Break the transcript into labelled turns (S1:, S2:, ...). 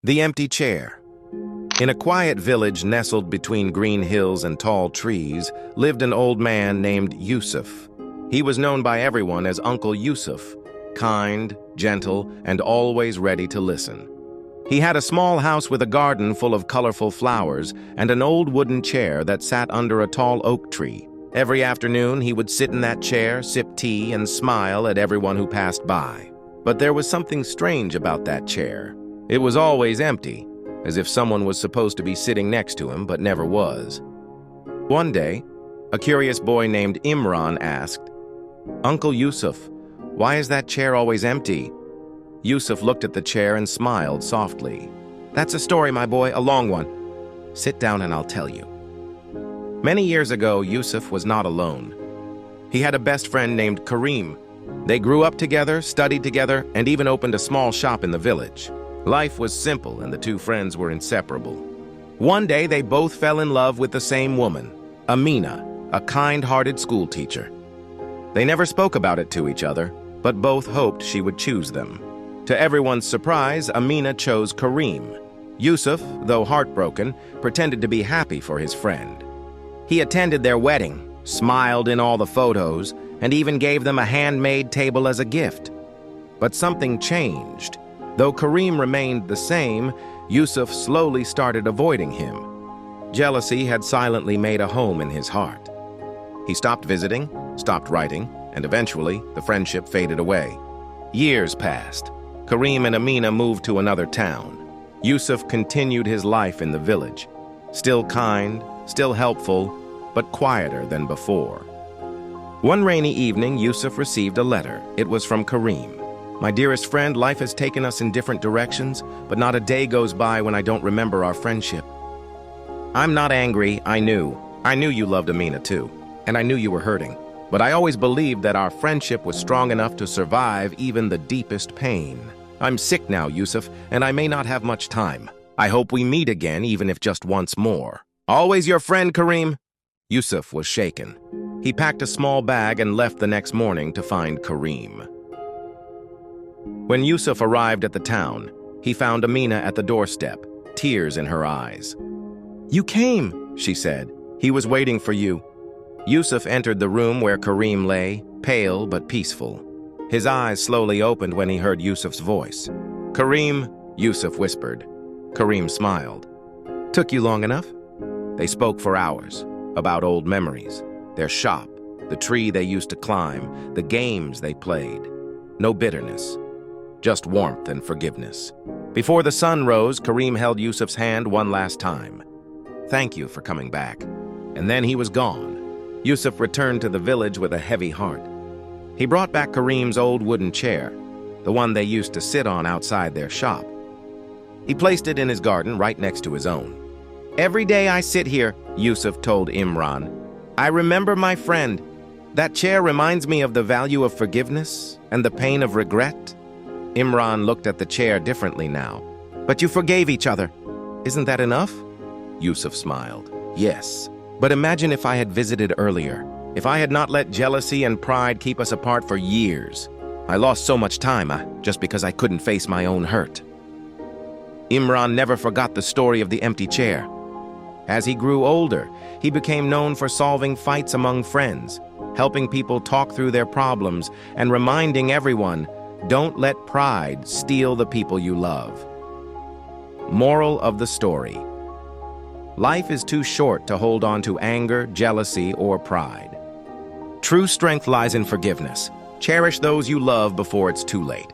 S1: The empty chair. In a quiet village nestled between green hills and tall trees lived an old man named Yusuf. He was known by everyone as Uncle Yusuf, kind, gentle, and always ready to listen. He had a small house with a garden full of colorful flowers and an old wooden chair that sat under a tall oak tree. Every afternoon, he would sit in that chair, sip tea, and smile at everyone who passed by. But there was something strange about that chair. It was always empty, as if someone was supposed to be sitting next to him but never was. One day, a curious boy named Imran asked, "Uncle Yusuf, why is that chair always empty?" Yusuf looked at the chair and smiled softly. "That's a story, my boy, a long one. Sit down and I'll tell you." Many years ago, Yusuf was not alone. He had a best friend named Kareem. They grew up together, studied together, and even opened a small shop in the village. Life was simple and the two friends were inseparable. One day, they both fell in love with the same woman, Amina, a kind-hearted schoolteacher. They never spoke about it to each other, but both hoped she would choose them. To everyone's surprise, Amina chose Kareem. Yusuf, though heartbroken, pretended to be happy for his friend. He attended their wedding, smiled in all the photos, and even gave them a handmade table as a gift. But something changed. Though Kareem remained the same, Yusuf slowly started avoiding him. Jealousy had silently made a home in his heart. He stopped visiting, stopped writing, and eventually the friendship faded away. Years passed. Kareem and Amina moved to another town. Yusuf continued his life in the village. Still kind, still helpful, but quieter than before. One rainy evening, Yusuf received a letter. It was from Kareem. "My dearest friend, life has taken us in different directions, but not a day goes by when I don't remember our friendship. I'm not angry, I knew. I knew you loved Amina too, and I knew you were hurting. But I always believed that our friendship was strong enough to survive even the deepest pain. I'm sick now, Yusuf, and I may not have much time. I hope we meet again, even if just once more. Always your friend, Kareem." Yusuf was shaken. He packed a small bag and left the next morning to find Kareem. When Yusuf arrived at the town, he found Amina at the doorstep, tears in her eyes. "You came," she said. "He was waiting for you." Yusuf entered the room where Kareem lay, pale but peaceful. His eyes slowly opened when he heard Yusuf's voice. "Kareem," Yusuf whispered. Kareem smiled. "Took you long enough?" They spoke for hours, about old memories, their shop, the tree they used to climb, the games they played. No bitterness, just warmth and forgiveness. Before the sun rose, Kareem held Yusuf's hand one last time. "Thank you for coming back." And then he was gone. Yusuf returned to the village with a heavy heart. He brought back Kareem's old wooden chair, the one they used to sit on outside their shop. He placed it in his garden right next to his own. "Every day I sit here," Yusuf told Imran, "I remember my friend. That chair reminds me of the value of forgiveness and the pain of regret." Imran looked at the chair differently now. "But you forgave each other. Isn't that enough?" Yusuf smiled. "Yes, but imagine if I had visited earlier. If I had not let jealousy and pride keep us apart for years. I lost so much time just because I couldn't face my own hurt." Imran never forgot the story of the empty chair. As he grew older, he became known for solving fights among friends, helping people talk through their problems, and reminding everyone, don't let pride steal the people you love. Moral of the story: life is too short to hold on to anger, jealousy, or pride. True strength lies in forgiveness. Cherish those you love before it's too late.